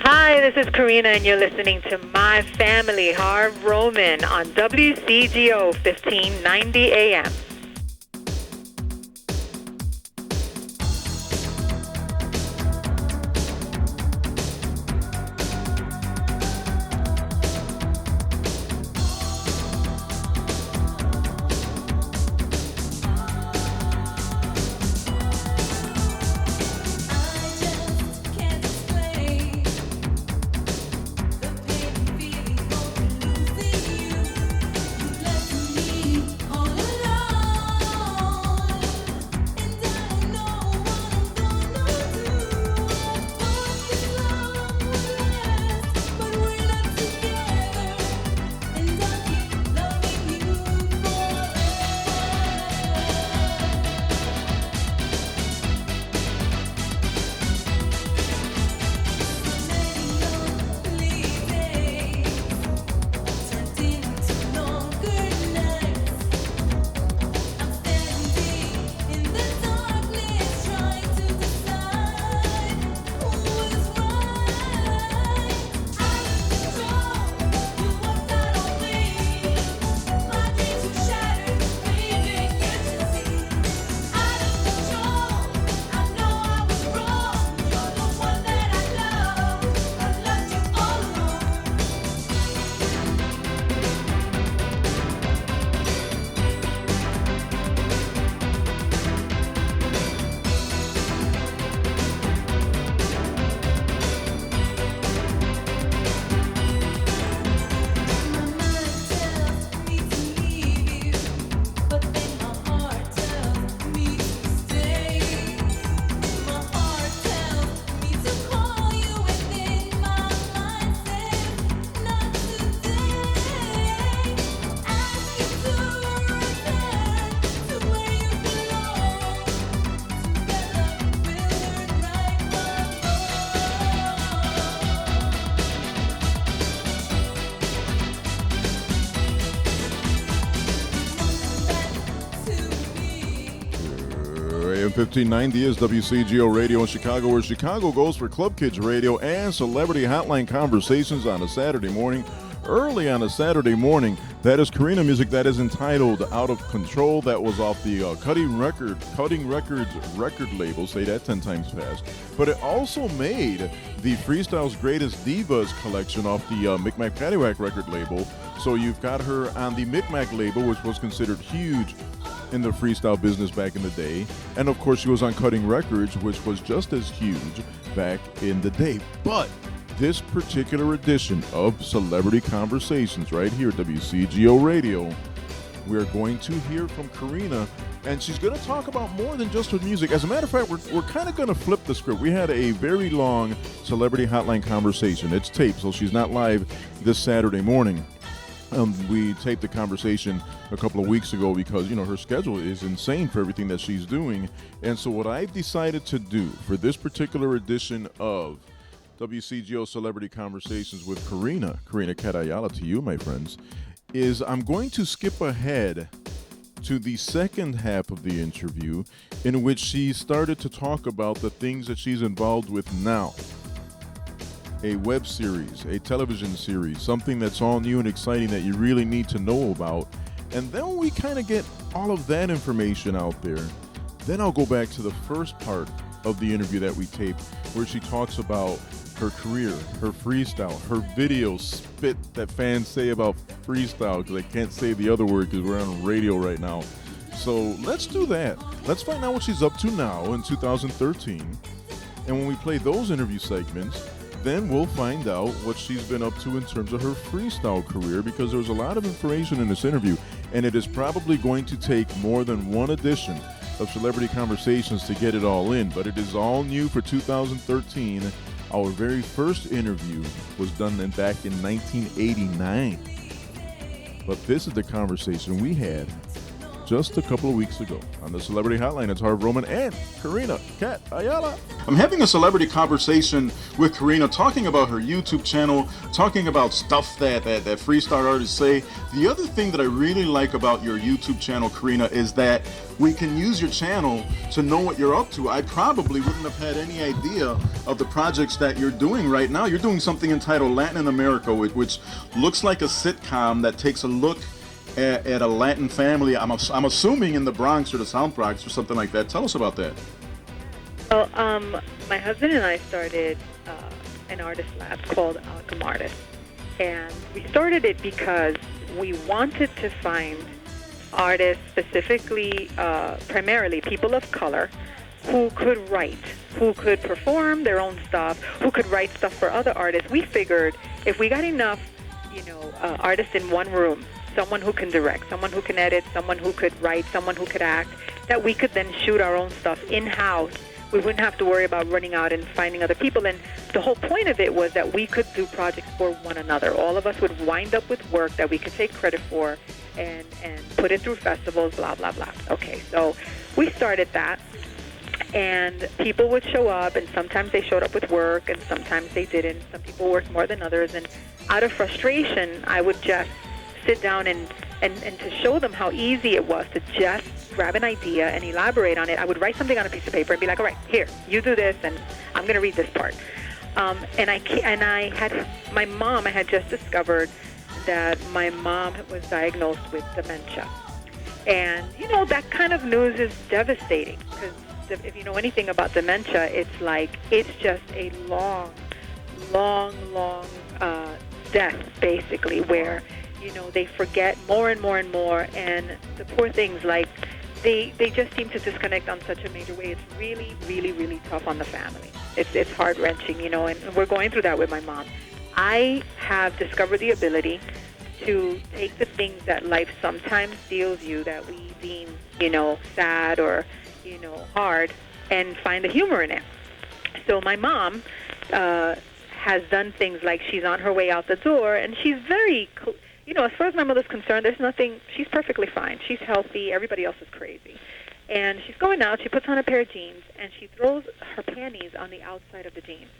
Hi, this is Corina, and you're listening to My Family, Harv Roman, on WCGO 1590 AM. AM 1590 is WCGO Radio in Chicago, where Chicago goes for Club Kids Radio and Celebrity Hotline Conversations on a Saturday morning. Early on a Saturday morning, that is Corina music that is entitled Out of Control. That was off the Cutting Records record label. Say that 10 times fast. But it also made the Freestyle's Greatest Divas collection off the Micmac Paddywhack record label. So you've got her on the Micmac label, which was considered huge in the freestyle business back in the day. And of course she was on Cutting Records, which was just as huge back in the day. But this particular edition of Celebrity Conversations right here at WCGO Radio, we're going to hear from Corina, and she's going to talk about more than just her music. As a matter of fact, we're kind of going to flip the script. We had a very long Celebrity Hotline conversation. It's taped, so she's not live this Saturday morning. We taped the conversation a couple of weeks ago because, you know, her schedule is insane for everything that she's doing. And so what I've decided to do for this particular edition of WCGO Celebrity Conversations with Corina Katt Ayala, to you, my friends, is I'm going to skip ahead to the second half of the interview, in which she started to talk about the things that she's involved with now. A web series, a television series, something that's all new and exciting that you really need to know about. And then we kind of get all of that information out there. Then I'll go back to the first part of the interview that we taped, where she talks about her career, her freestyle, her video spit that fans say about freestyle, because I can't say the other word because we're on radio right now. So let's do that. Let's find out what she's up to now in 2013. And when we play those interview segments, then we'll find out what she's been up to in terms of her freestyle career, because there's a lot of information in this interview, and it is probably going to take more than one edition of Celebrity Conversations to get it all in, but it is all new for 2013. Our very first interview was done back in 1989. But this is the conversation we had just a couple of weeks ago. On the Celebrity Hotline, it's Harv Roman and Corina Katt Ayala. I'm having a celebrity conversation with Corina, talking about her YouTube channel, talking about stuff that freestyle artists say. The other thing that I really like about your YouTube channel, Corina, is that we can use your channel to know what you're up to. I probably wouldn't have had any idea of the projects that you're doing right now. You're doing something entitled Latin in America, which looks like a sitcom that takes a look at a Latin family. I'm assuming in the Bronx or the South Bronx or something like that. Tell us about that. Well, my husband and I started an artist lab called Alchemy Artists. And we started it because we wanted to find artists, specifically, primarily people of color, who could write, who could perform their own stuff, who could write stuff for other artists. We figured if we got enough, artists in one room, someone who can direct, someone who can edit, someone who could write, someone who could act, that we could then shoot our own stuff in-house. We wouldn't have to worry about running out and finding other people. And the whole point of it was that we could do projects for one another. All of us would wind up with work that we could take credit for and put it through festivals, blah, blah, blah. Okay, so we started that. And people would show up, and sometimes they showed up with work, and sometimes they didn't. Some people worked more than others. And out of frustration, I would just sit down and to show them how easy it was to just grab an idea and elaborate on it. I would write something on a piece of paper and be like, all right, here, you do this, and I'm going to read this part. And I had my mom, I had just discovered that my mom was diagnosed with dementia. And, that kind of news is devastating, because if you know anything about dementia, it's just a long death, basically, where they forget more and more and more, and the poor things, they just seem to disconnect on such a major way. It's really, really, really tough on the family. It's heart-wrenching, and we're going through that with my mom. I have discovered the ability to take the things that life sometimes deals you that we deem, sad or, hard, and find the humor in it. So my mom has done things like she's on her way out the door, and she's very as far as my mother's concerned, there's nothing, she's perfectly fine. She's healthy. Everybody else is crazy. And she's going out, she puts on a pair of jeans, and she throws her panties on the outside of the jeans.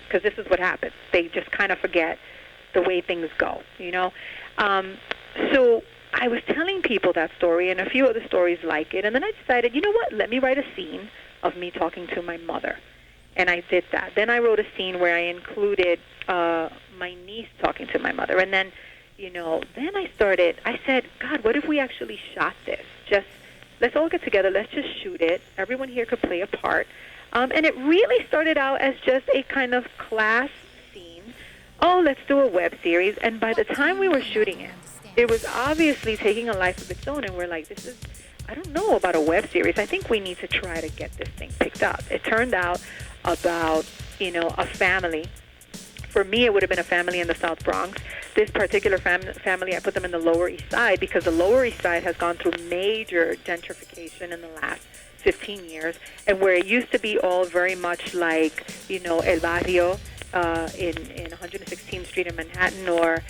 Because this is what happens. They just kind of forget the way things go, So I was telling people that story and a few other stories like it, and then I decided, you know what, let me write a scene of me talking to my mother. And I did that. Then I wrote a scene where I included my niece talking to my mother. And then then I said, God, what if we actually shot this? Let's all get together, let's just shoot it. Everyone here could play a part. And it really started out as just a kind of class scene. Oh, let's do a web series. And by the time we were shooting it, it was obviously taking a life of its own. And we're like, I don't know about a web series. I think we need to try to get this thing picked up. It turned out about, a family. For me, it would have been a family in the South Bronx. This particular family, I put them in the Lower East Side because the Lower East Side has gone through major gentrification in the last 15 years, and where it used to be all very much like, El Barrio in 116th Street in Manhattan, or,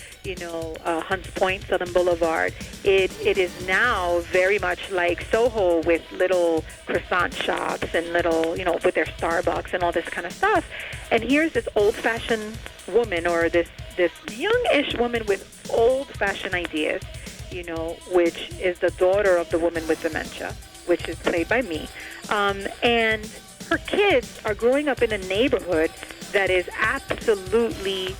Hunts Point, Southern Boulevard. It is now very much like Soho, with little croissant shops and little, with their Starbucks and all this kind of stuff. And here's this old-fashioned woman, or this youngish woman with old-fashioned ideas, which is the daughter of the woman with dementia, which is played by me. And her kids are growing up in a neighborhood that is absolutely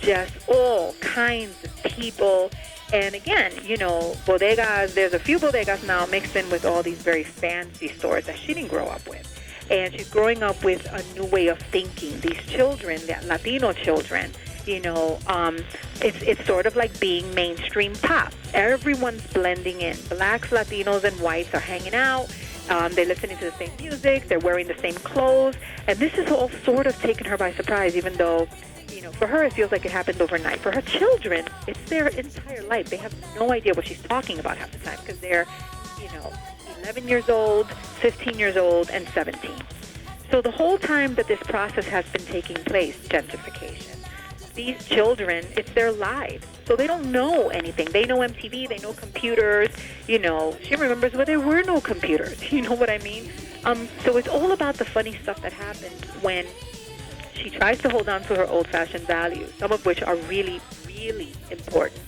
just all kinds of people. And again, bodegas, there's a few bodegas now mixed in with all these very fancy stores that she didn't grow up with. And she's growing up with a new way of thinking. These children, the Latino children, it's sort of like being mainstream pop. Everyone's blending in. Blacks, Latinos, and whites are hanging out. They're listening to the same music. They're wearing the same clothes. And this is all sort of taken her by surprise, even though, for her it feels like it happened overnight. For her children, it's their entire life. They have no idea what she's talking about half the time because they're, 11 years old, 15 years old, and 17. So the whole time that this process has been taking place, gentrification, these children, it's their lives. So they don't know anything. They know MTV, they know computers, you know. She remembers where there were no computers, you know what I mean? So it's all about the funny stuff that happens when she tries to hold on to her old-fashioned values, some of which are really, really important,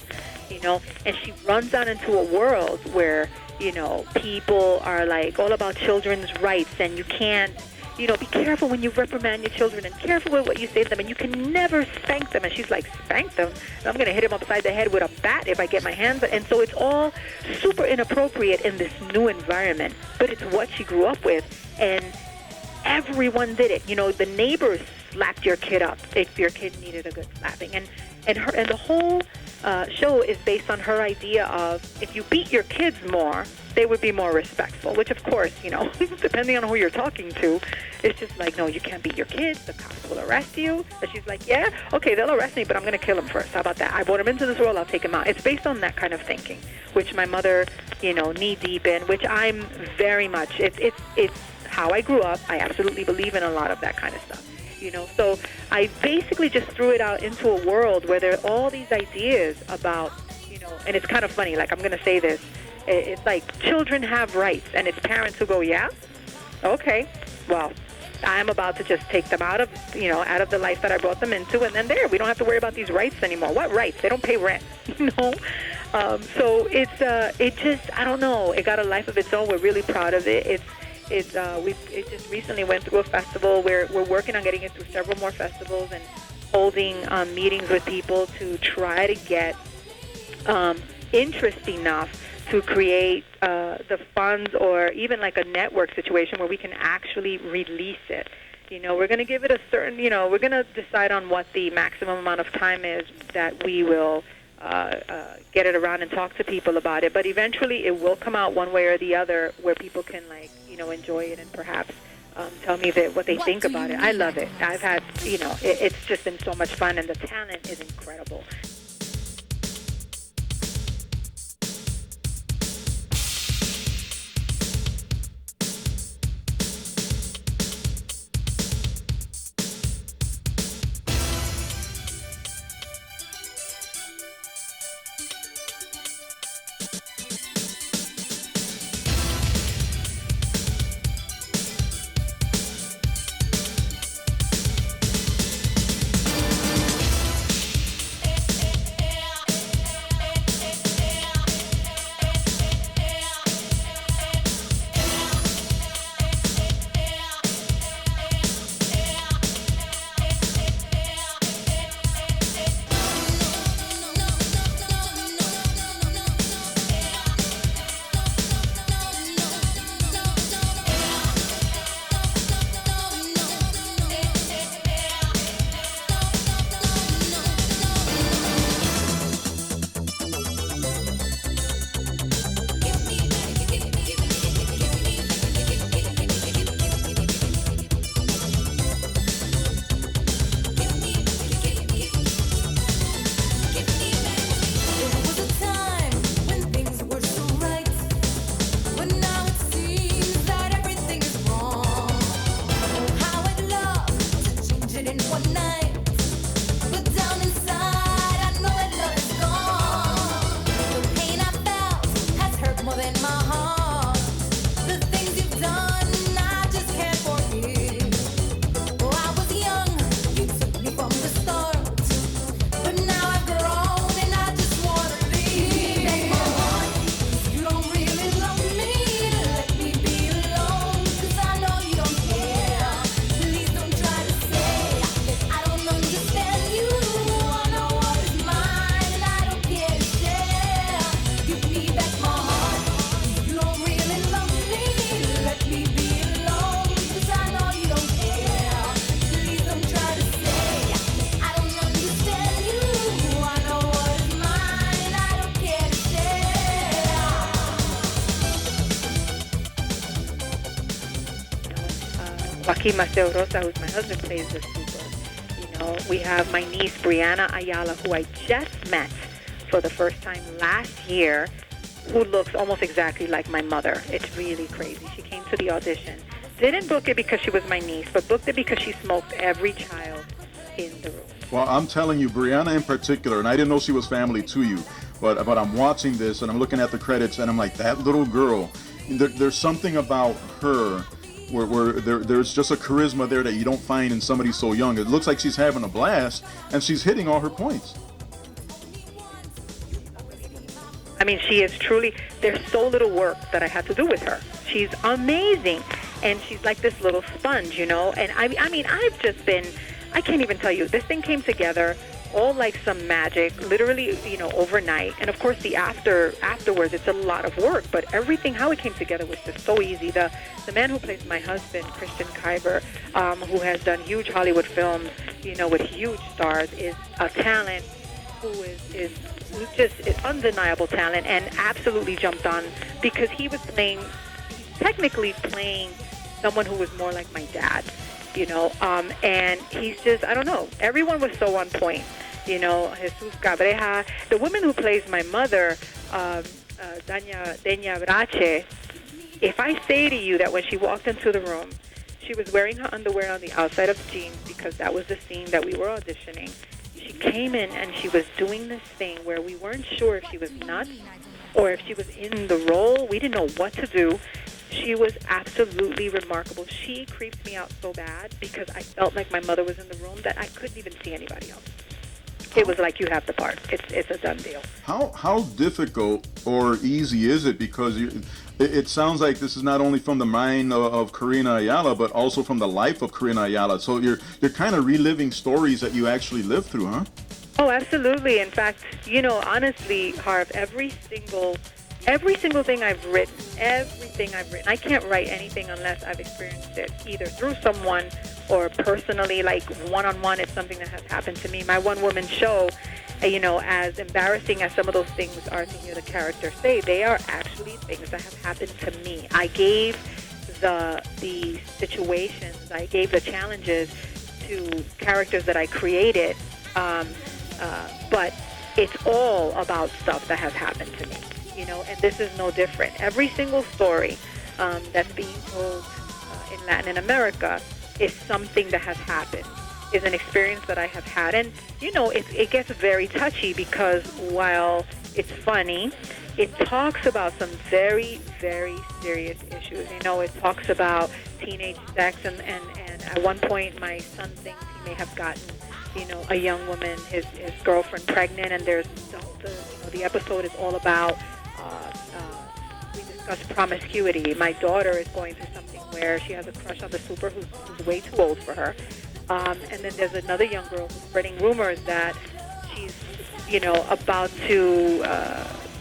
you know. And she runs out into a world where, you know, people are like all about children's rights, and you can't, you know, be careful when you reprimand your children and careful with what you say to them, and you can never spank them. And she's like, spank them? I'm going to hit him upside the head with a bat if I get my hands. And so it's all super inappropriate in this new environment, but it's what she grew up with, and everyone did it. You know, the neighbors slapped your kid up if your kid needed a good slapping. And the whole show is based on her idea of if you beat your kids more, they would be more respectful, which, of course, you know, depending on who you're talking to, it's just like, no, you can't beat your kids. The cops will arrest you. And she's like, yeah, okay, they'll arrest me, but I'm going to kill him first. How about that? I brought him into this world. I'll take him out. It's based on that kind of thinking, which my mother, you know, knee-deep in, which I'm very much, it's how I grew up. I absolutely believe in a lot of that kind of stuff. You know, so I basically just threw it out into a world where there are all these ideas about, you know, and it's kind of funny, like I'm going to say this, it's like children have rights, and it's parents who go, yeah, okay, well, I'm about to just take them out of, you know, out of the life that I brought them into, and then there, we don't have to worry about these rights anymore. What rights? They don't pay rent, you know? So it just, I don't know, it got a life of its own. We're really proud of it. It just recently went through a festival. We're working on getting it through several more festivals and holding meetings with people to try to get interest enough to create the funds, or even like a network situation where we can actually release it. You know, we're going to give it a certain, you know, we're going to decide on what the maximum amount of time is that we will get it around and talk to people about it. But eventually it will come out one way or the other where people can, like, you know, enjoy it and perhaps tell me what they think about it. I love it. I've had, you know, it's just been so much fun, and the talent is incredible. Joaquin Maceo Rosa, who's my husband, plays the super. You know, we have my niece, Corina Ayala, who I just met for the first time last year, who looks almost exactly like my mother. It's really crazy. She came to the audition. Didn't book it because she was my niece, but booked it because she smoked every child in the room. Well, I'm telling you, Brianna in particular, and I didn't know she was family to you, but I'm watching this and I'm looking at the credits and I'm like, that little girl, there's something about her where there's just a charisma there that you don't find in somebody so young. It looks like she's having a blast and she's hitting all her points. I mean, she is truly, there's so little work that I had to do with her. She's amazing. And she's like this little sponge, you know. And I mean, I've just been, I can't even tell you, this thing came together all like some magic, literally, you know, overnight. And of course, the afterwards, it's a lot of work. But everything, how it came together was just so easy. The man who plays my husband, Christian Kaiber, who has done huge Hollywood films, you know, with huge stars, is a talent who is just undeniable talent, and absolutely jumped on because he was technically playing someone who was more like my dad, you know, and he's just, I don't know, everyone was so on point, you know, Jesus Cabreja, the woman who plays my mother, Denya Brache, if I say to you that when she walked into the room, she was wearing her underwear on the outside of jeans because that was the scene that we were auditioning. She came in and she was doing this thing where we weren't sure if she was nuts or if she was in the role. We didn't know what to do. She was absolutely remarkable. She creeped me out so bad because I felt like my mother was in the room that I couldn't even see anybody else. It was like, you have the part. It's a done deal. How difficult or easy is it? Because it sounds like this is not only from the mind of Corina Ayala, but also from the life of Corina Ayala. So you're kind of reliving stories that you actually lived through, huh? Oh, absolutely. In fact, you know, honestly, Harv, every single thing I've written, I can't write anything unless I've experienced it, either through someone or personally, like one-on-one. It's something that has happened to me. My one-woman show, you know, as embarrassing as some of those things are to hear the characters say, they are actually things that have happened to me. I gave the situations, I gave the challenges to characters that I created, but it's all about stuff that has happened to me. You know, and this is no different. Every single story that's being told in Latin America is something that has happened, is an experience that I have had. And, you know, it gets very touchy because while it's funny, it talks about some very, very serious issues. You know, it talks about teenage sex, and at one point my son thinks he may have gotten, you know, a young woman, his girlfriend, pregnant, and there's the episode is all about we discuss promiscuity. My daughter is going through something where she has a crush on the super who's way too old for her. And then there's another young girl who's spreading rumors that she's, you know, about to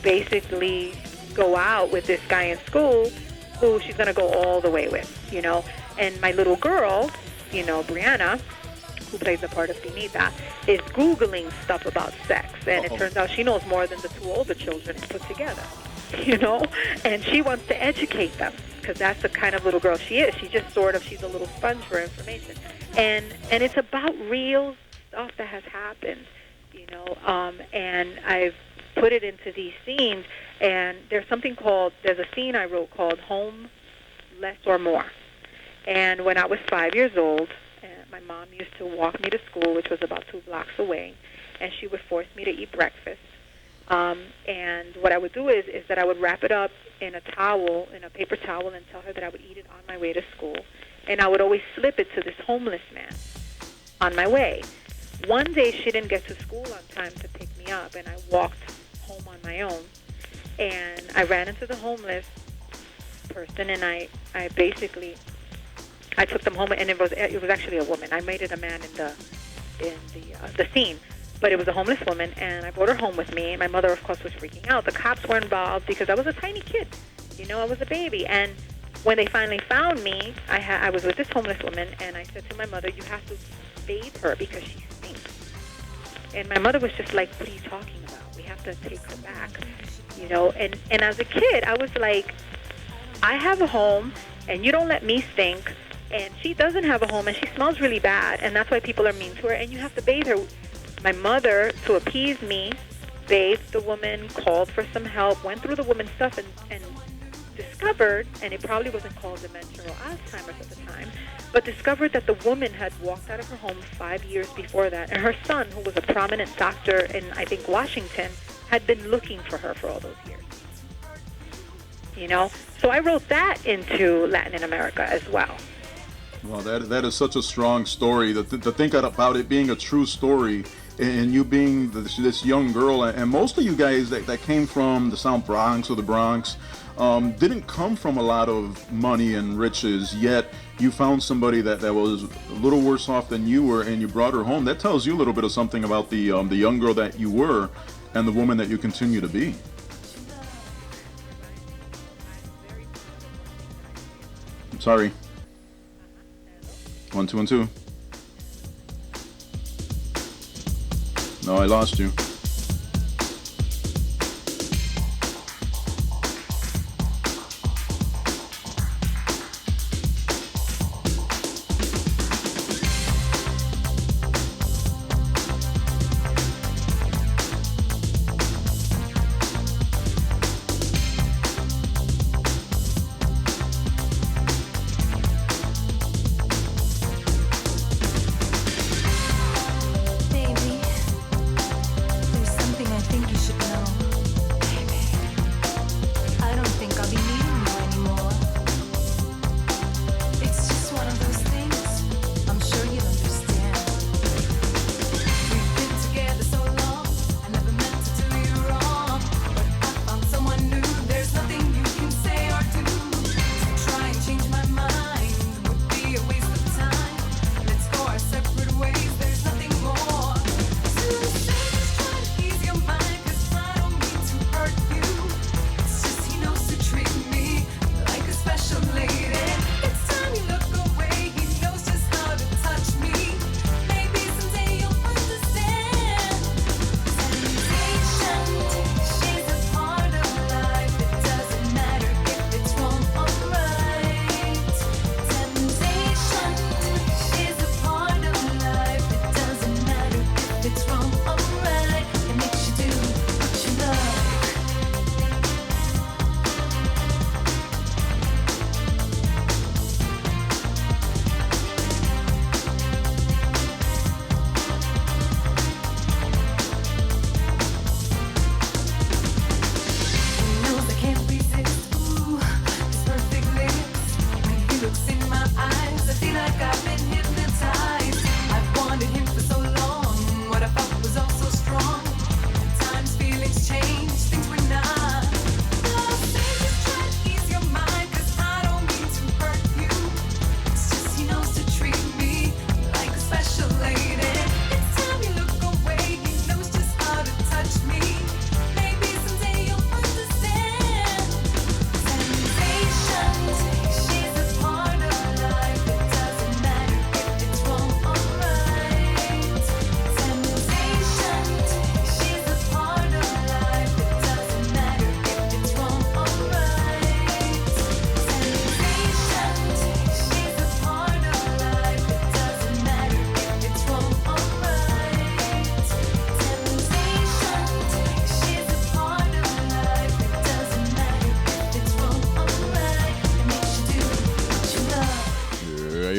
basically go out with this guy in school who she's going to go all the way with, you know. And my little girl, you know, Brianna, who plays the part of Dinita, is Googling stuff about sex. And it turns out she knows more than the two older children put together, you know? And she wants to educate them because that's the kind of little girl she is. She's a little sponge for information. And it's about real stuff that has happened, you know? And I've put it into these scenes. And there's a scene I wrote called Home, Less or More. And when I was 5 years old, my mom used to walk me to school, which was about 2 blocks away, and she would force me to eat breakfast. And what I would do is that I would wrap it up in a paper towel, and tell her that I would eat it on my way to school. And I would always slip it to this homeless man on my way. One day she didn't get to school on time to pick me up, and I walked home on my own. And I ran into the homeless person, and I took them home, and it was actually a woman. I made it a man in the scene, but it was a homeless woman, and I brought her home with me. My mother, of course, was freaking out. The cops were involved because I was a tiny kid, you know, I was a baby. And when they finally found me, I was with this homeless woman, and I said to my mother, "You have to bathe her because she stinks." And my mother was just like, "What are you talking about? We have to take her back," you know. And as a kid, I was like, I have a home, and you don't let me stink. And she doesn't have a home, and she smells really bad, and that's why people are mean to her, and you have to bathe her. My mother, to appease me, bathed the woman, called for some help, went through the woman's stuff, and discovered, and it probably wasn't called dementia or Alzheimer's at the time, but discovered that the woman had walked out of her home 5 years before that, and her son, who was a prominent doctor in, I think, Washington, had been looking for her for all those years. You know? So I wrote that into Latin America as well. Well, that is such a strong story. To think about it being a true story, and you being this young girl, and most of you guys that came from the South Bronx or the Bronx didn't come from a lot of money and riches, yet you found somebody that was a little worse off than you were, and you brought her home. That tells you a little bit of something about the young girl that you were and the woman that you continue to be. I'm sorry. 1 2 1 2. No, I lost you.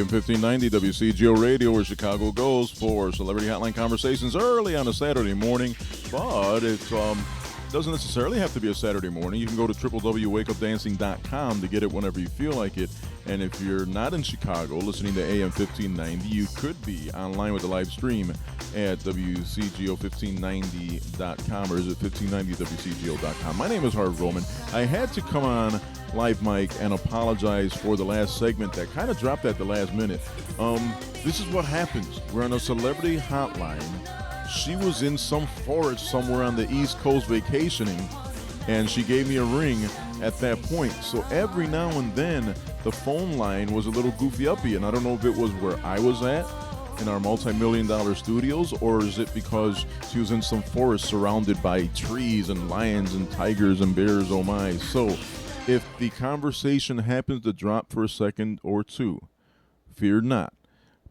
AM 1590 WCGO Radio, where Chicago goes for Celebrity Hotline Conversations early on a Saturday morning. But it doesn't necessarily have to be a Saturday morning. You can go to www.wakeupdancing.com to get it whenever you feel like it. And if you're not in Chicago listening to AM 1590, you could be online with the live stream at WCGO1590.com, or is it 1590WCGO.com? My name is Harv Roman. I had to come on live mic and apologize for the last segment that kind of dropped at the last minute. This is what happens. We're on a celebrity hotline. She was in some forest somewhere on the East Coast vacationing, and she gave me a ring at that point. So every now and then, the phone line was a little goofy-uppy, and I don't know if it was where I was at in our multi-million-dollar studios, or is it because she was in some forest surrounded by trees and lions and tigers and bears, oh my. So if the conversation happens to drop for a second or two, fear not,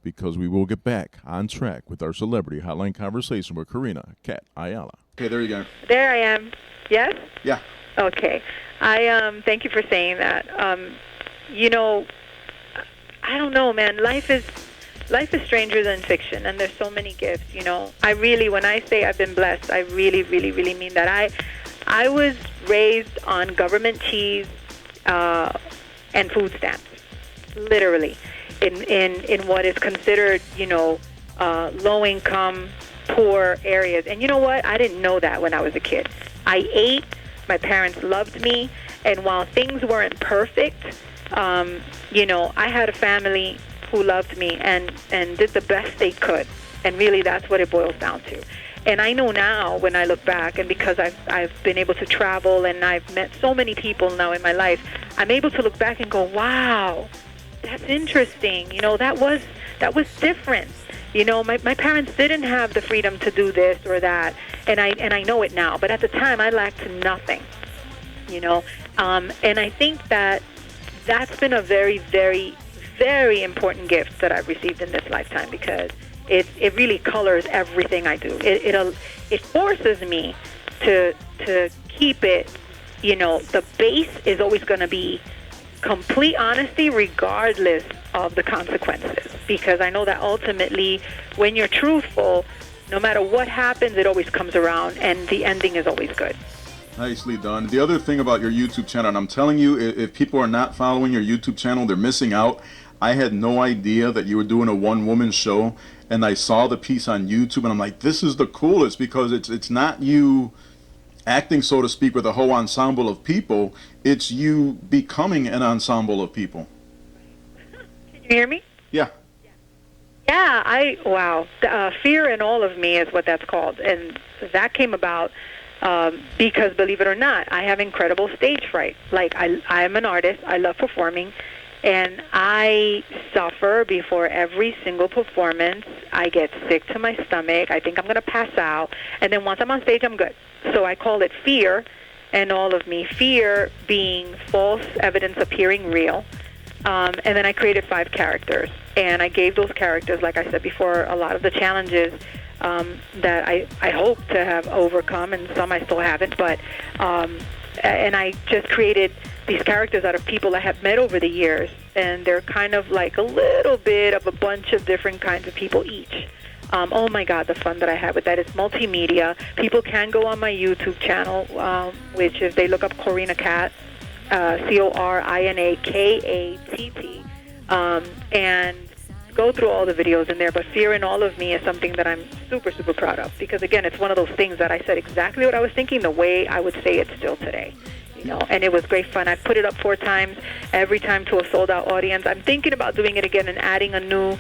because we will get back on track with our Celebrity Hotline Conversation with Corina Katt Ayala. Okay, there you go. There I am. Yes? Yeah. Okay. I thank you for saying that. You know, I don't know, man. Life is stranger than fiction, and there's so many gifts. You know, I really, when I say I've been blessed, I really, really, really mean that. I was raised on government cheese and food stamps, literally, in what is considered, low income, poor areas. And you know what? I didn't know that when I was a kid. I ate. My parents loved me, and while things weren't perfect, I had a family who loved me and did the best they could. And really, that's what it boils down to. And I know now, when I look back, and because I've been able to travel and I've met so many people now in my life, I'm able to look back and go, wow, that's interesting. That was different. My parents didn't have the freedom to do this or that, and I know it now. But at the time, I lacked nothing. And I think that's been a very, very, very important gift that I've received in this lifetime, because it really colors everything I do. It forces me to keep it. The base is always going to be complete honesty, regardless of the consequences, because I know that ultimately, when you're truthful, no matter what happens, it always comes around, and the ending is always good. Nicely done. The other thing about your YouTube channel, and I'm telling you, if people are not following your YouTube channel, they're missing out. I had no idea that you were doing a one-woman show, and I saw the piece on YouTube, and I'm like, this is the coolest, because it's not you acting, so to speak, with a whole ensemble of people. It's you becoming an ensemble of people. Can you hear me? Yeah. Yeah, wow. Fear in All of Me is what that's called, and that came about because, believe it or not, I have incredible stage fright. Like, I'm an artist. I love performing, and I suffer before every single performance. I get sick to my stomach. I think I'm going to pass out, and then once I'm on stage, I'm good. So I call it Fear and All of Me. Fear being false evidence appearing real. And then I created 5 characters, and I gave those characters, like I said before, a lot of the challenges that I hope to have overcome, and some I still haven't. But and I just created these characters out of people I have met over the years, and they're kind of like a little bit of a bunch of different kinds of people each. Oh my God, the fun that I had with that. It's multimedia. People can go on my YouTube channel, which is, they look up Corina Katt, Corina Katt, and go through all the videos in there. But Fear in All of Me is something that I'm super, super proud of, because, again, it's one of those things that I said exactly what I was thinking, the way I would say it still today. And it was great fun. I've put it up 4 times, every time to a sold-out audience. I'm thinking about doing it again and adding a new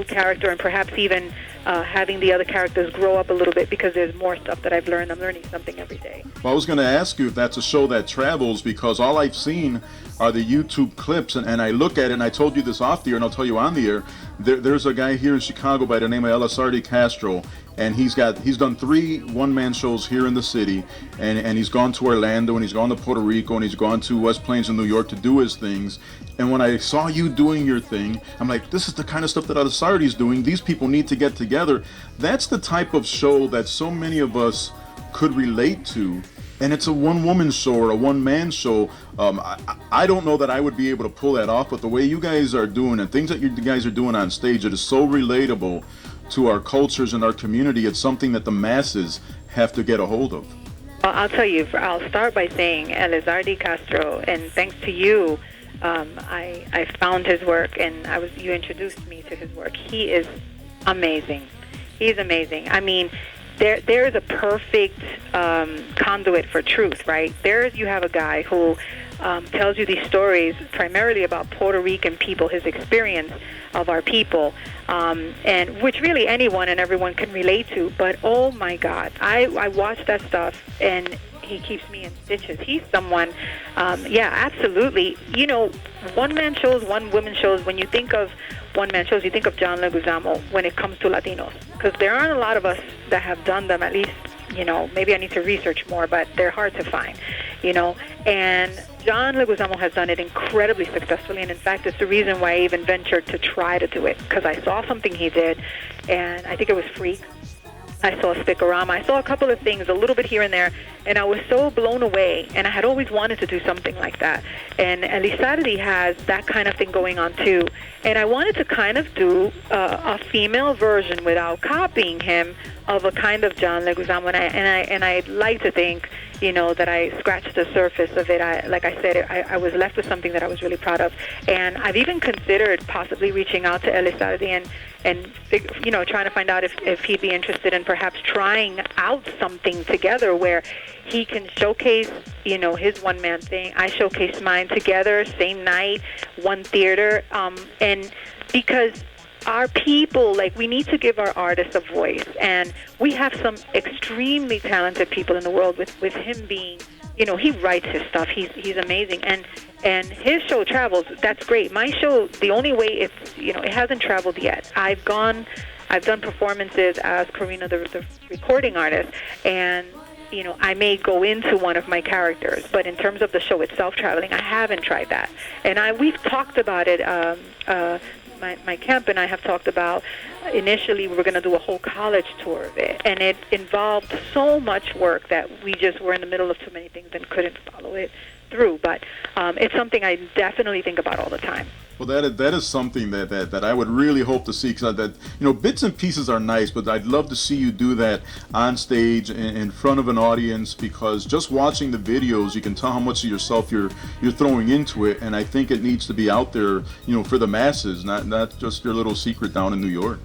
character, and perhaps even having the other characters grow up a little bit, because there's more stuff that I've learned. I'm learning something every day. Well, I was going to ask you if that's a show that travels, because all I've seen are the YouTube clips, and I look at it, and I told you this off the air, and I'll tell you on the air. There's a guy here in Chicago by the name of Elizardi Castro, and he's done 3 one-man shows here in the city, and he's gone to Orlando, and he's gone to Puerto Rico, and he's gone to West Plains in New York to do his things. And when I saw you doing your thing, I'm like, this is the kind of stuff that Elizardi's doing. These people need to get together. That's the type of show that so many of us could relate to. And it's a one-woman show or a one-man show. I don't know that I would be able to pull that off, but the way you guys are doing and things that you guys are doing on stage, it is so relatable to our cultures and our community. It's something that the masses have to get a hold of. Well, I'll tell you, I'll start by saying Elizardi Castro, and thanks to you, I found his work, and you introduced me to his work. He is amazing. He's amazing. I mean, there is a perfect conduit for truth, right? There you have a guy who tells you these stories primarily about Puerto Rican people, his experience of our people, and which really anyone and everyone can relate to. But oh my God, I watch that stuff, and he keeps me in stitches. He's someone, yeah, absolutely. One-man shows, one-woman shows. When you think of one-man shows, you think of John Leguizamo when it comes to Latinos, because there aren't a lot of us that have done them, at least, maybe I need to research more, but they're hard to find, and John Leguizamo has done it incredibly successfully, and in fact, it's the reason why I even ventured to try to do it, because I saw something he did, and I think it was Freak, I saw Spicorama. I saw a couple of things, a little bit here and there, and I was so blown away. And I had always wanted to do something like that. And Elizalde has that kind of thing going on too. And I wanted to kind of do a female version without copying him of a kind of John Leguizamo. And I like to think, you know, that I scratched the surface of it. Like I said, I was left with something that I was really proud of. And I've even considered possibly reaching out to Elizalde and you know, trying to find out if he'd be interested in perhaps trying out something together where he can showcase, you know, his one-man thing. I showcase mine together, same night, one theater. And because our people, like, we need to give our artists a voice. And we have some extremely talented people in the world with him being, you know, he writes his stuff. He's amazing. And his show travels. That's great. My show, the only way it's, you know, it hasn't traveled yet. I've done performances as Corina, the recording artist, and, you know, I may go into one of my characters, but in terms of the show itself traveling, I haven't tried that. And we've talked about it. My camp and I have talked about, initially we were going to do a whole college tour of it, and it involved so much work that we just were in the middle of too many things and couldn't follow it through. But it's something I definitely think about all the time. Well, that is something that I would really hope to see, because that, you know, bits and pieces are nice, but I'd love to see you do that on stage in front of an audience, because just watching the videos, you can tell how much of yourself you're throwing into it, and I think it needs to be out there, you know, for the masses, not just your little secret down in New York.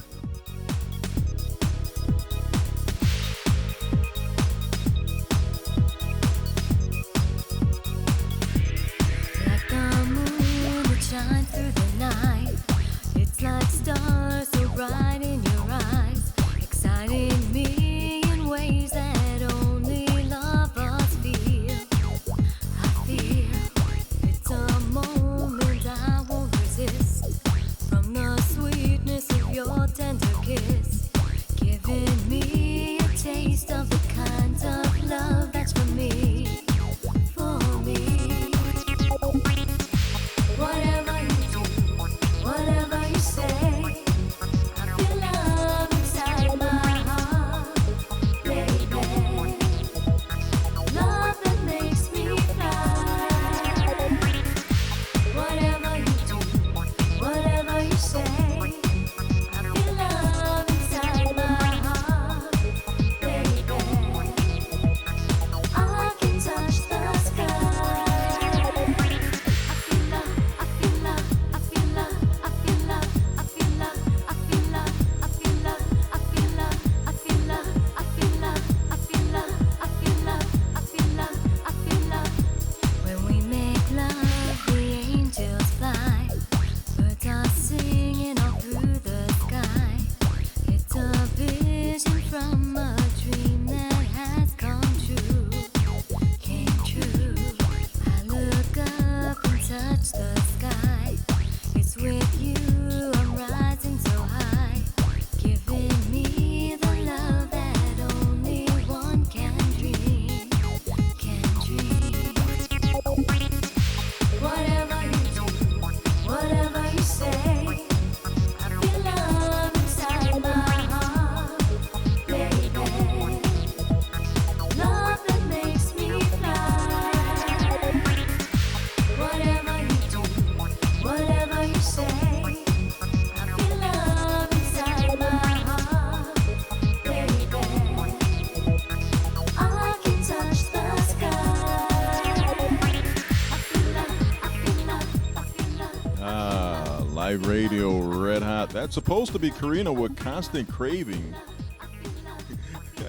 Radio Red Hot. That's supposed to be Corina with Constant Craving.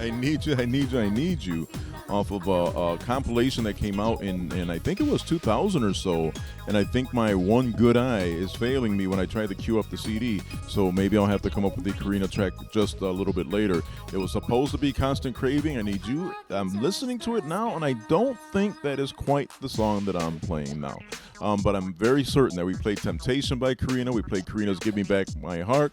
I Need You, I Need You, I Need You, off of a compilation that came out in I think it was 2000 or so. And I think my one good eye is failing me when I try to queue up the CD. So maybe I'll have to come up with the Corina track just a little bit later. It was supposed to be Constant Craving, I Need You. I'm listening to it now, and I don't think that is quite the song that I'm playing now. But I'm very certain that we played Temptation by Corina. We played Corina's Give Me Back My Heart.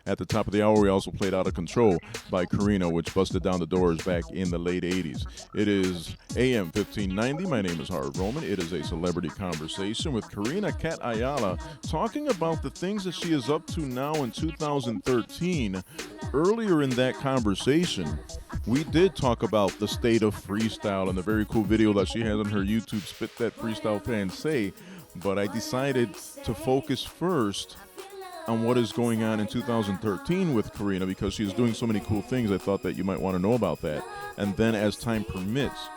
At the top of the hour, we also played Out of Control by Corina, which busted down the doors back in the late 80s. It is AM 1590. My name is Harv Roman. It is a celebrity conversation with Corina Katt Ayala, talking about the things that she is up to now in 2013. Earlier in that conversation, we did talk about the state of freestyle and the very cool video that she has on her YouTube, Spit That Freestyle Fans Say, but I decided to focus first on what is going on in 2013 with Corina because she is doing so many cool things. I thought that you might want to know about that. And then as time permits,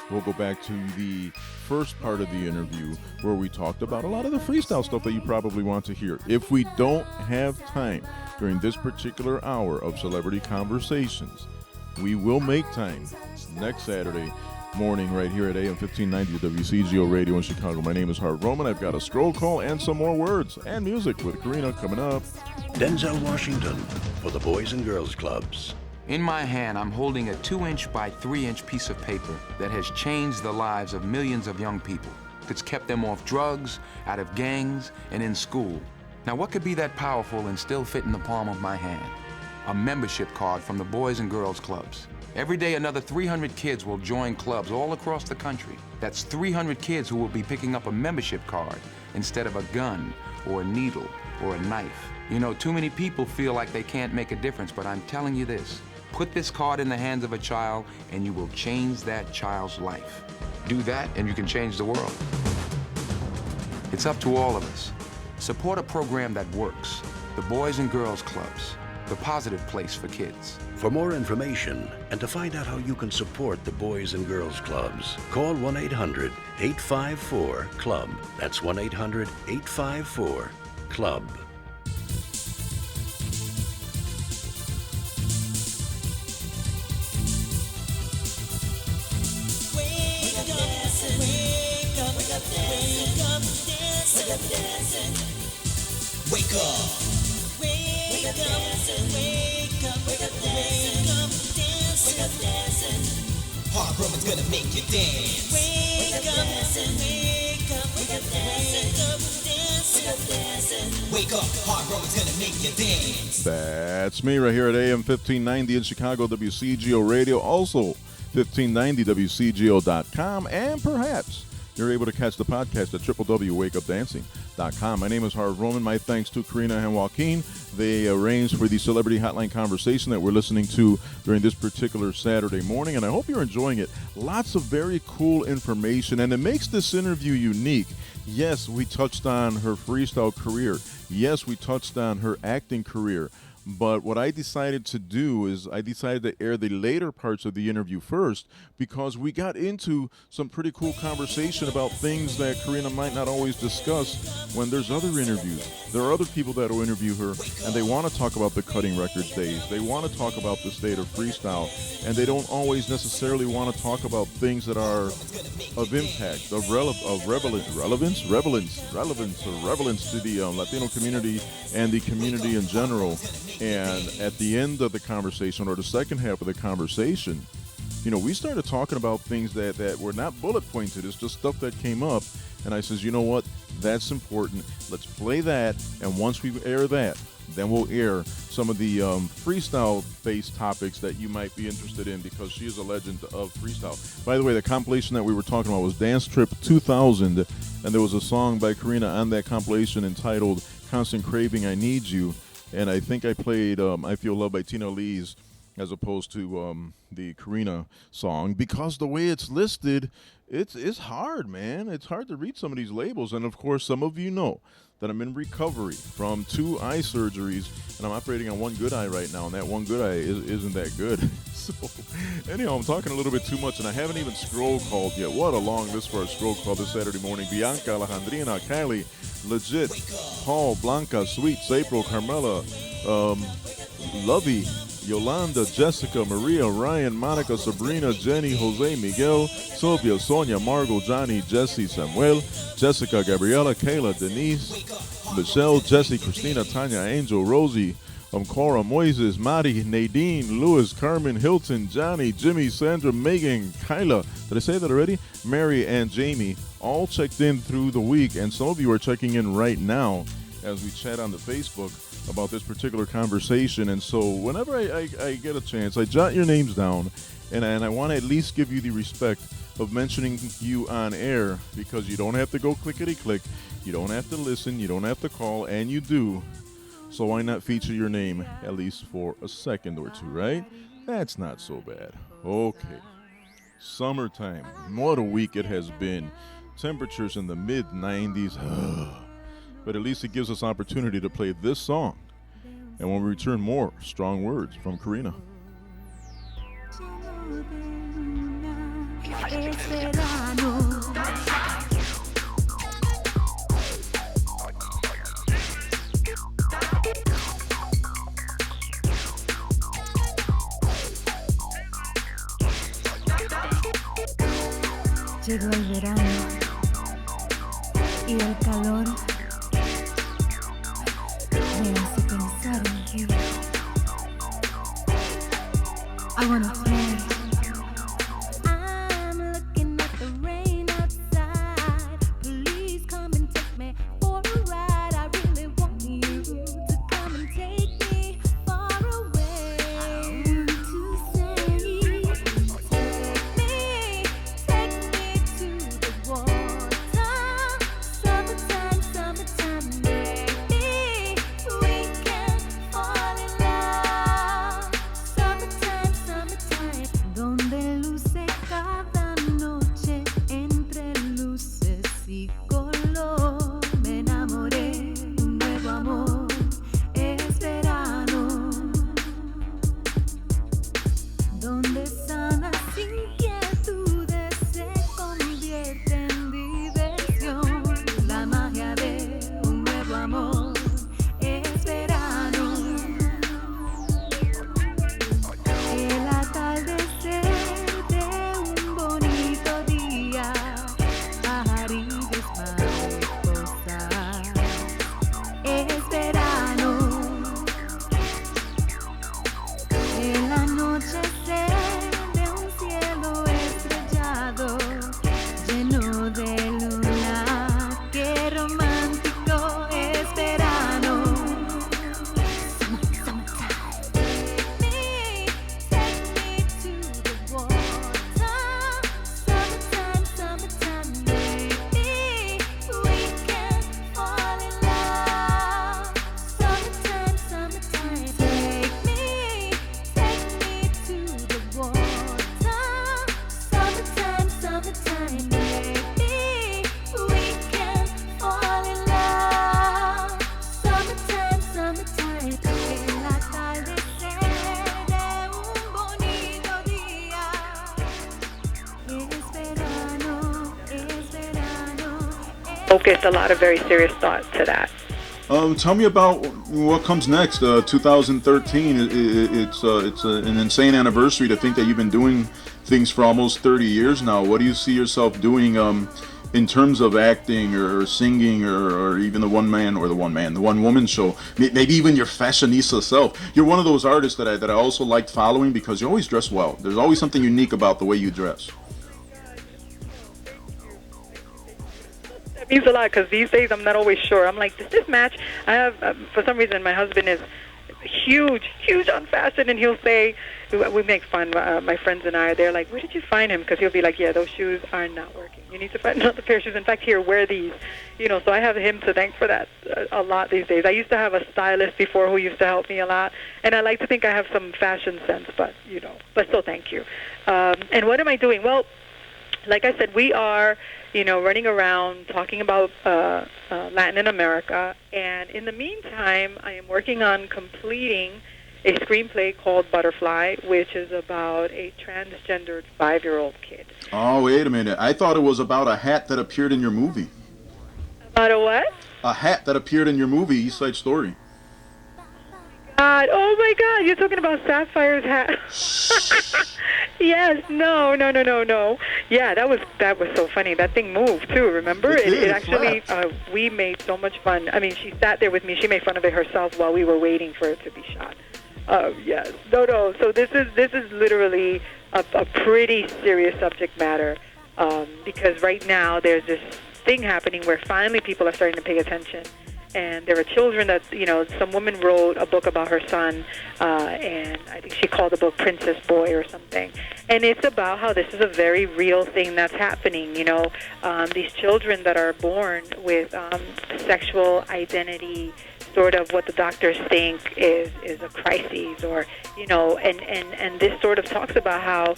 we'll go back to the first part of the interview where we talked about a lot of the freestyle stuff that you probably want to hear. If we don't have time during this particular hour of Celebrity Conversations, we will make time next Saturday morning right here at AM 1590 WCGO Radio in Chicago. My name is Harv Roman. I've got a scroll call and some more words and music with Corina coming up. Denzel Washington for the Boys and Girls Clubs. In my hand, I'm holding a 2-inch by 3-inch piece of paper that has changed the lives of millions of young people. It's kept them off drugs, out of gangs, and in school. Now, what could be that powerful and still fit in the palm of my hand? A membership card from the Boys and Girls Clubs. Every day, another 300 kids will join clubs all across the country. That's 300 kids who will be picking up a membership card instead of a gun or a needle or a knife. You know, too many people feel like they can't make a difference, but I'm telling you this. Put this card in the hands of a child, and you will change that child's life. Do that, and you can change the world. It's up to all of us. Support a program that works. The Boys and Girls Clubs, the positive place for kids. For more information and to find out how you can support the Boys and Girls Clubs, call 1-800-854-CLUB. That's 1-800-854-CLUB. Wake up. Wake up dancing. Wake up dancing. Wake up dancing. Harv Roman's gonna make you dance. Wake up dancing. Wake up dancing. Wake up dancing. Wake up, Harv Roman's gonna make you dance. That's me right here at AM 1590 in Chicago, WCGO Radio, also 1590WCGO.com, and perhaps you're able to catch the podcast at www.wakeupdancing.com. My name is Harv Roman. My thanks to Corina and Joaquin. They arranged for the Celebrity Hotline conversation that we're listening to during this particular Saturday morning, and I hope you're enjoying it. Lots of very cool information, and it makes this interview unique. Yes, we touched on her freestyle career. Yes, we touched on her acting career. But what I decided to do is I decided to air the later parts of the interview first because we got into some pretty cool conversation about things that Corina might not always discuss when there's other interviews. There are other people that will interview her, and they want to talk about the Cutting Records days. They want to talk about the state of freestyle, and they don't always necessarily want to talk about things that are of impact, of relevance to the Latino community and the community in general. And at the end of the conversation, or the second half of the conversation, you know, we started talking about things that were not bullet pointed. It's just stuff that came up. And I says, you know what? That's important. Let's play that. And once we air that, then we'll air some of the freestyle-based topics that you might be interested in because she is a legend of freestyle. By the way, the compilation that we were talking about was Dance Trip 2000, and there was a song by Corina on that compilation entitled Constant Craving, I Need You. And I think I played I Feel Love by Tina Lee's as opposed to the Corina song because the way it's listed, it's hard, man. It's hard to read some of these labels. And, of course, some of you know that I'm in recovery from 2 eye surgeries, and I'm operating on one good eye right now, and that one good eye isn't that good. So, anyhow, I'm talking a little bit too much, and I haven't even scroll called yet. What a long list for a scroll call this Saturday morning. Bianca, Alejandrina, Kylie, Legit, Paul, Blanca, Sweets, April, Carmela, Lovey, Yolanda, Jessica, Maria, Ryan, Monica, Sabrina, Jenny, Jose, Miguel, Sylvia, Sonia, Margot, Johnny, Jesse, Samuel, Jessica, Gabriela, Kayla, Denise, Michelle, Jesse, Christina, Tanya, Angel, Rosie, Cora, Moises, Madi, Nadine, Lewis, Carmen, Hilton, Johnny, Jimmy, Sandra, Megan, Kyla, did I say that already? Mary and Jamie, all checked in through the week, and some of you are checking in right now. as we chat on the Facebook about this particular conversation. And so whenever I get a chance, I jot your names down, and I want to at least give you the respect of mentioning you on air, because you don't have to go clickety-click, you don't have to listen, you don't have to call, and you do. So why not feature your name at least for a second or two, right? That's not so bad. Okay. Summertime. What a week it has been. Temperatures in the mid-90s. But at least it gives us opportunity to play this song. And when we return, more strong words from Corina. Llegó el verano y el calor me hace pensar en ti. I wanna play. I'm looking at the rain outside. Please come and take me for a ride. I really want you to come and take me far away. I want to say, take me to the water. Summertime, summertime, maybe we can fall in love. Summertime, summertime, donde luce cada noche entre luces y color. Me enamoré, un nuevo amor, es verano, donde sanas inquietudes se convierte en diversión. La magia de un nuevo amor es verano. El atardecer de un bonito día, pajarillos, mariposas, es verano. El anochecer de un cielo estrellado, lleno de luna, qué romántico es verano. Take me to the water. Summertime, summertime, maybe we can fall in love. Summertime, summertime, take me to the water. Summertime, summertime, maybe we can fall in love. Summertime, summertime, el atardecer de un bonito día. Es verano, es verano. Focused a lot of very serious thought to that. Tell me about what comes next. 2013. It's an insane anniversary to think that you've been doing things for almost 30 years now. What do you see yourself doing in terms of acting or singing or even the one woman show? Maybe even your fashionista self. You're one of those artists that I also like following because you always dress well. There's always something unique about the way you dress. That means a lot, because these days I'm not always sure. I'm like, does this match? I have, for some reason, my husband is huge on fashion, and he'll say, we make fun, my friends and I, they're like, where did you find him? Because he'll be like, yeah, those shoes are not working. You need to find another pair of shoes. In fact, here, wear these. So I have him to thank for that a lot these days. I used to have a stylist before who used to help me a lot, and I like to think I have some fashion sense, but still thank you. And what am I doing? Well, like I said, we are, running around talking about Latin America, and in the meantime, I am working on completing a screenplay called Butterfly, which is about a transgendered 5-year-old kid. Oh, wait a minute. I thought it was about a hat that appeared in your movie. About a what? A hat that appeared in your movie, East Side Story. God, oh my God, you're talking about Sapphire's hat. Yes, no. Yeah, that was so funny. That thing moved too, remember? It actually, we made so much fun. I mean, she sat there with me. She made fun of it herself while we were waiting for it to be shot. Yes. No. So this is literally a pretty serious subject matter, because right now there's this thing happening where finally people are starting to pay attention. And there are children that, some woman wrote a book about her son, and I think she called the book Princess Boy or something. And it's about how this is a very real thing that's happening, these children that are born with sexual identity, sort of what the doctors think is a crisis, or, and this sort of talks about how,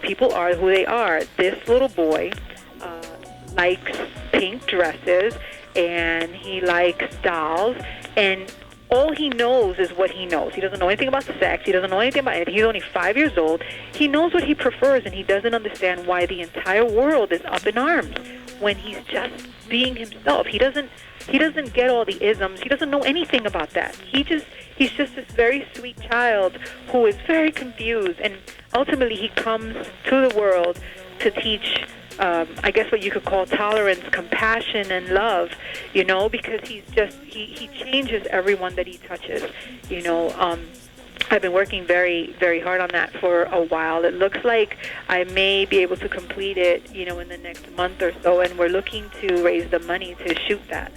people are who they are. This little boy likes pink dresses, and he likes dolls, and all he knows is what he knows. He doesn't know anything about sex. He doesn't know anything about it. He's only 5 years old. He knows what he prefers, and he doesn't understand why the entire world is up in arms when he's just being himself. He doesn't get all the isms. He doesn't know anything about that. He's just this very sweet child who is very confused, and ultimately he comes to the world to teach, I guess what you could call tolerance, compassion, and love, because he changes everyone that he touches. I've been working very, very hard on that for a while. It looks like I may be able to complete it, in the next month or so, and we're looking to raise the money to shoot that,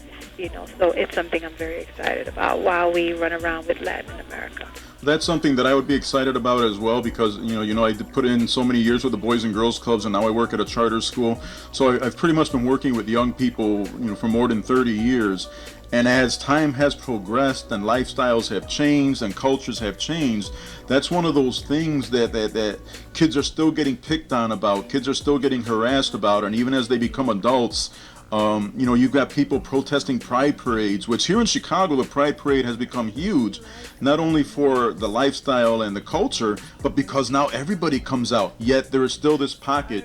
so it's something I'm very excited about while we run around with Latin America. That's something that I would be excited about as well, because I did put in so many years with the Boys and Girls Clubs, and now I work at a charter school. So I've pretty much been working with young people, for more than 30 years. And as time has progressed and lifestyles have changed and cultures have changed, that's one of those things that kids are still getting picked on about, kids are still getting harassed about, and even as they become adults, you've got people protesting pride parades, which here in Chicago, the pride parade has become huge, not only for the lifestyle and the culture, but because now everybody comes out. Yet there is still this pocket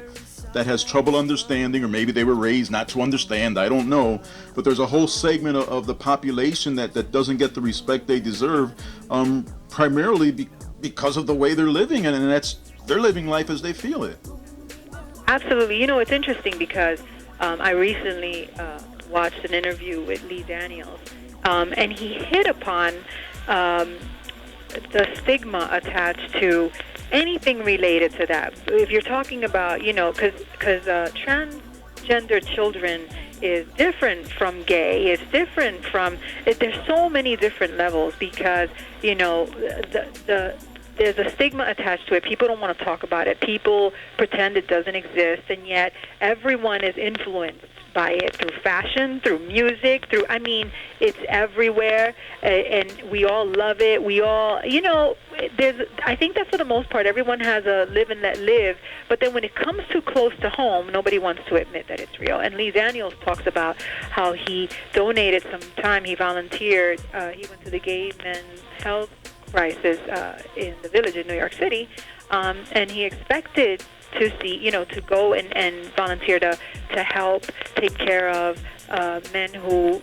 that has trouble understanding, or maybe they were raised not to understand, I don't know, but there's a whole segment of the population that doesn't get the respect they deserve, primarily because of the way they're living, and they're living life as they feel it. Absolutely. It's interesting because I recently watched an interview with Lee Daniels, and he hit upon the stigma attached to anything related to that. If you're talking about, because transgender children is different from gay, it's different from, there's so many different levels, because, there's a stigma attached to it. People don't want to talk about it. People pretend it doesn't exist, and yet everyone is influenced by it through fashion, through music, it's everywhere, and we all love it. We all, I think that for the most part, everyone has a live and let live, but then when it comes too close to home, nobody wants to admit that it's real. And Lee Daniels talks about how he donated some time, he volunteered, he went to the gay men's health crisis in the Village in New York City, and he expected to see, to go and volunteer to help take care of men who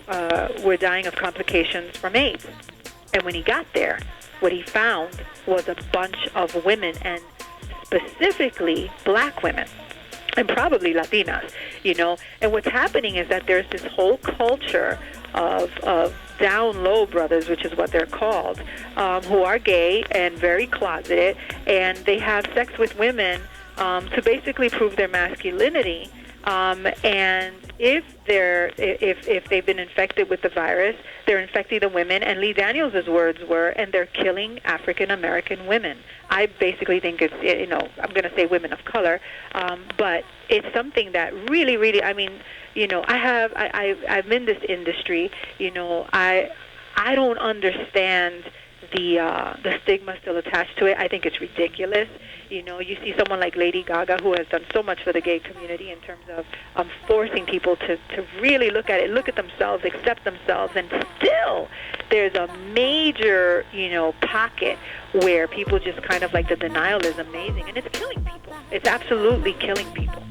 were dying of complications from AIDS. And when he got there, what he found was a bunch of women, and specifically black women, and probably Latinas, And what's happening is that there's this whole culture of down low brothers, which is what they're called, who are gay and very closeted, and they have sex with women to basically prove their masculinity. And if they've been infected with the virus, they're infecting the women. And Lee Daniels' words were, and they're killing African American women. I basically think it's, I'm going to say women of color, but it's something that really, really, I've in this industry. I don't understand the stigma still attached to it. I think it's ridiculous. You see someone like Lady Gaga, who has done so much for the gay community in terms of forcing people to really look at it, look at themselves, accept themselves, and still there's a major, pocket where people just kind of like, the denial is amazing, and it's killing people. It's absolutely killing people.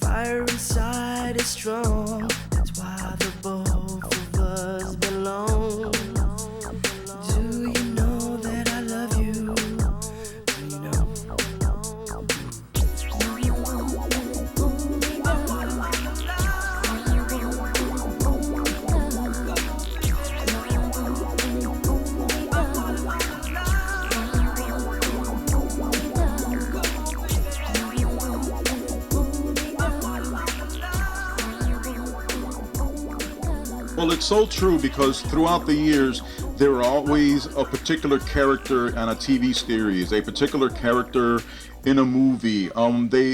fire inside is strong. That's why the both of us belong. Do you know that I love you? Do you know? Well, it's so true because throughout the years, there were always a particular character on a TV series, a particular character in a movie.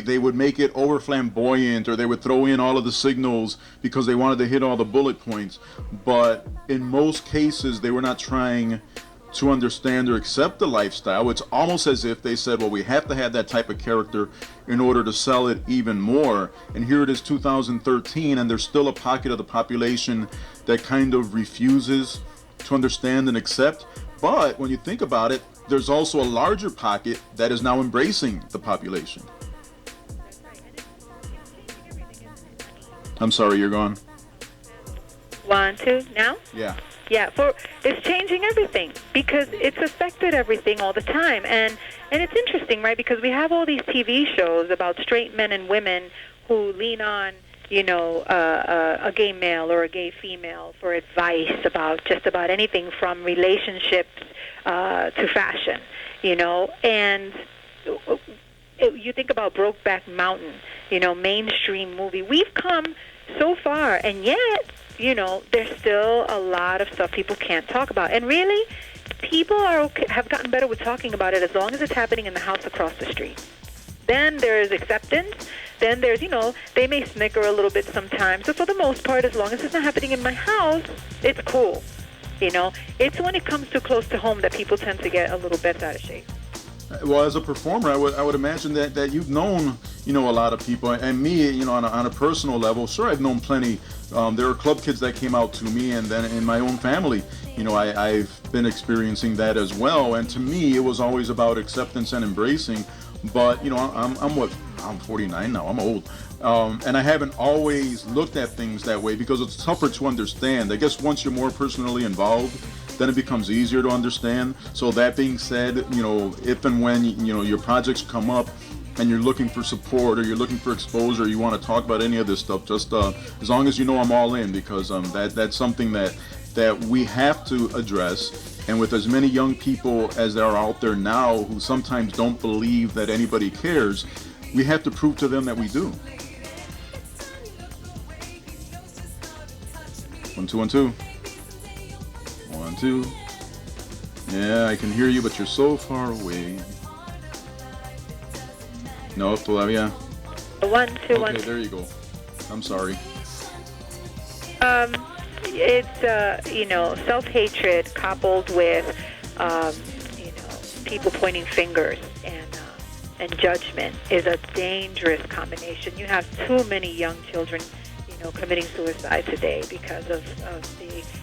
They would make it over flamboyant, or they would throw in all of the signals because they wanted to hit all the bullet points. But in most cases, they were not trying to understand or accept the lifestyle. It's almost as if they said, well, we have to have that type of character in order to sell it even more. And here it is 2013, and there's still a pocket of the population that kind of refuses to understand and accept. But when you think about it, there's also a larger pocket that is now embracing the population. I'm sorry, you're gone. 1, 2, now? Yeah. Yeah, it's changing everything because it's affected everything all the time. And it's interesting, right, because we have all these TV shows about straight men and women who lean on, you know, a gay male or a gay female for advice about just about anything from relationships to fashion, you know. And you think about Brokeback Mountain, you know, mainstream movie. We've come so far, and yet, you know, there's still a lot of stuff people can't talk about. And really, people have gotten better with talking about it as long as it's happening in the house across the street. Then there's acceptance. Then there's, you know, they may snicker a little bit sometimes. But for the most part, as long as it's not happening in my house, it's cool. You know, it's when it comes too close to home that people tend to get a little bit out of shape. Well, as a performer, I would imagine that you've known, you know, a lot of people, and me, you know, on a personal level, sure, I've known plenty. There are club kids that came out to me, and then in my own family, you know, I've been experiencing that as well. And to me, it was always about acceptance and embracing. But you know, I'm 49 now. I'm old, and I haven't always looked at things that way because it's tougher to understand. I guess once you're more personally involved, then it becomes easier to understand. So that being said, you know, if and when, you know, your projects come up and you're looking for support or you're looking for exposure, you want to talk about any of this stuff, just as long as you know I'm all in, because that's something that we have to address. And with as many young people as there are out there now who sometimes don't believe that anybody cares, we have to prove to them that we do. 1 2 1 2 1 2. Yeah, I can hear you, but you're so far away. No, todavía. 1 2 1. Okay, there you go. I'm sorry. It's, you know, self-hatred coupled with, you know, people pointing fingers and judgment is a dangerous combination. You have too many young children, you know, committing suicide today because of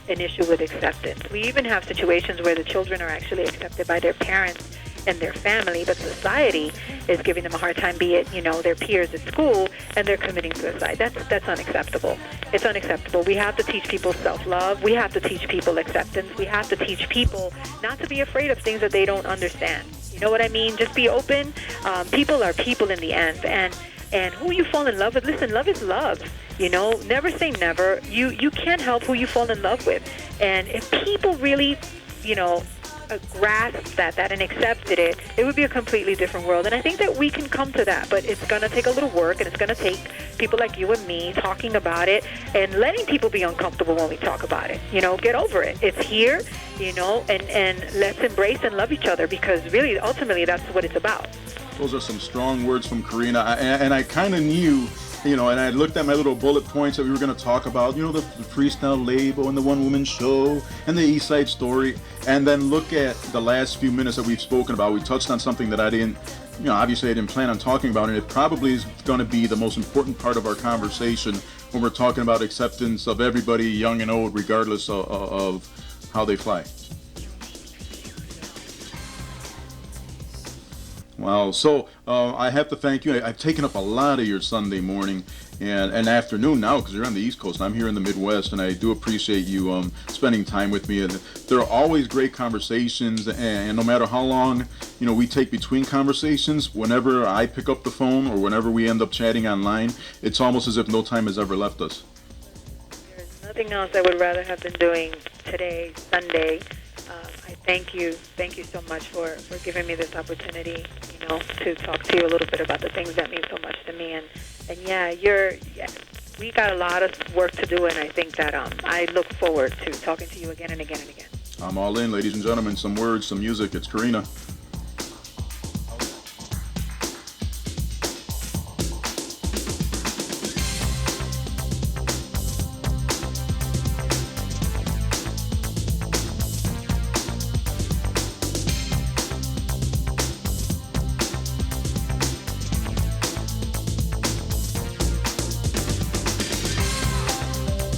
an issue with acceptance. We even have situations where the children are actually accepted by their parents and their family, but society is giving them a hard time, be it, you know, their peers at school, and they're committing suicide. That's unacceptable. It's unacceptable. We have to teach people self-love. We have to teach people acceptance. We have to teach people not to be afraid of things that they don't understand. You know what I mean? Just be open. People are people in the end, and who you fall in love with, listen, love is love. You know, never say never. You can't help who you fall in love with. And if people really, you know, grasped that and accepted it, it would be a completely different world. And I think that we can come to that, but it's going to take a little work, and it's going to take people like you and me talking about it and letting people be uncomfortable when we talk about it. You know, get over it. It's here, you know, and let's embrace and love each other, because really, ultimately, that's what it's about. Those are some strong words from Corina, and I kind of knew, you know, and I looked at my little bullet points that we were going to talk about, you know, the freestyle label and the one-woman show and the East Side Story, and then look at the last few minutes that we've spoken about. We touched on something that I didn't, you know, obviously I didn't plan on talking about, and it probably is going to be the most important part of our conversation when we're talking about acceptance of everybody, young and old, regardless of how they fly. Wow. So I have to thank you. I've taken up a lot of your Sunday morning and afternoon now because you're on the East Coast and I'm here in the Midwest, and I do appreciate you spending time with me. And there are always great conversations, and no matter how long we take between conversations, whenever I pick up the phone or whenever we end up chatting online, it's almost as if no time has ever left us. There's nothing else I would rather have been doing today, Sunday. I thank you so much for giving me this opportunity, to talk to you a little bit about the things that mean so much to me. And yeah, we got a lot of work to do, and I think that I look forward to talking to you again and again and again. I'm all in, ladies and gentlemen. Some words, some music. It's Corina.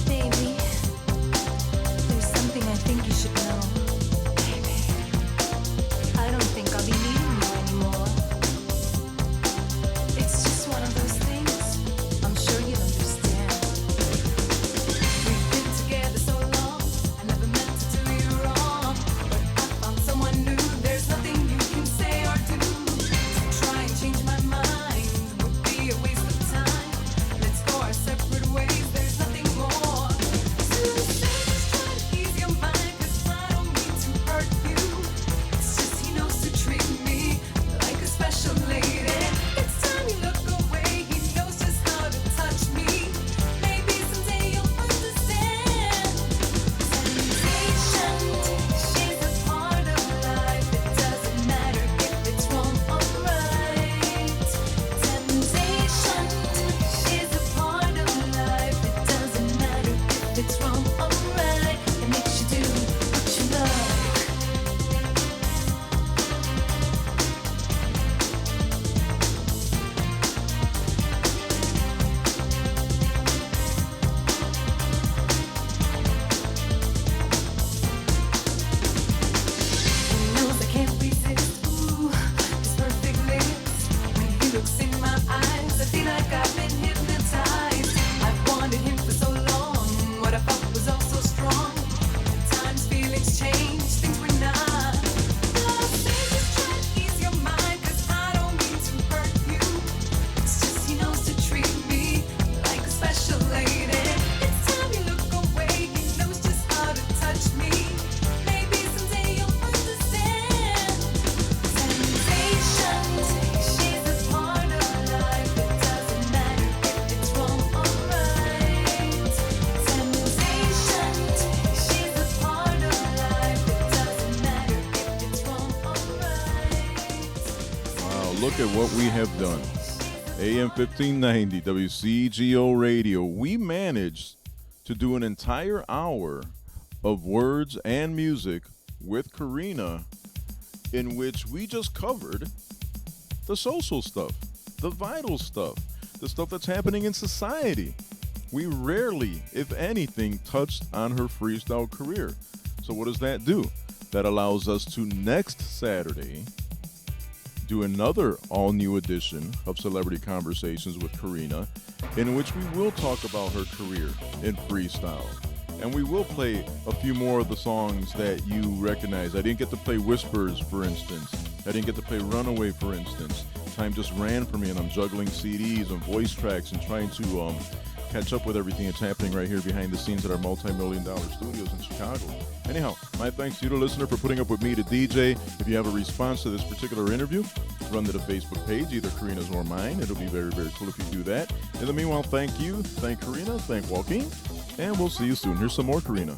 Baby, there's something I think you should know. I don't think I'll be needing you anymore. It's just one of those things. I'm sure you'll understand. We've been together so long. I never meant to do you wrong, but I found someone new. There's nothing you can say or do to try and change my mind. Would be a waste of time. Let's go our separate ways. There's nothing more to say. Just try to ease your mind, 'cause I don't mean to hurt you. It's just he knows to treat me like a special lady. It's time you look away. He knows just how to touch me. Maybe someday you'll understand. Temptation, she's a part of life. It doesn't matter if it's wrong or right. Temptation, she's a part of life. It doesn't matter if it's wrong or right. It makes you do what you like. He knows I can't resist. Ooh, his perfect lips. When he looks in my eyes, I feel like I've been hypnotized. I've wanted him for so long. What I felt was all so strong. At times feelings change, things were not. I say just try to ease your mind, 'cause I don't mean to hurt you. It's just he knows to treat me like a special lady. It's time you look away. He knows just how to touch me. Maybe someday you'll understand. Temptation, she's a part of life. It doesn't matter if it's wrong or right. Temptation, she's a part of life. It doesn't matter if it's wrong or right. Wow, look at what we have done. AM 1590, WCGO Radio. We managed to do an entire hour of words and music with Corina, in which we just covered the social stuff, the vital stuff, the stuff that's happening in society. We rarely, if anything, touched on her freestyle career. So what does that do? That allows us to next Saturday do another all-new edition of Celebrity Conversations with Corina, in which we will talk about her career in freestyle. And we will play a few more of the songs that you recognize. I didn't get to play Whispers, for instance. I didn't get to play Runaway, for instance. Time just ran for me, and I'm juggling CDs and voice tracks and trying to catch up with everything that's happening right here behind the scenes at our multi-million-dollar studios in Chicago. Anyhow, my thanks to you, the listener, for putting up with me to DJ. If you have a response to this particular interview, run to the Facebook page, either Corina's or mine. It'll be very, very cool if you do that. In the meanwhile, thank you, thank Corina, thank Joaquin, and we'll see you soon. Here's some more Corina.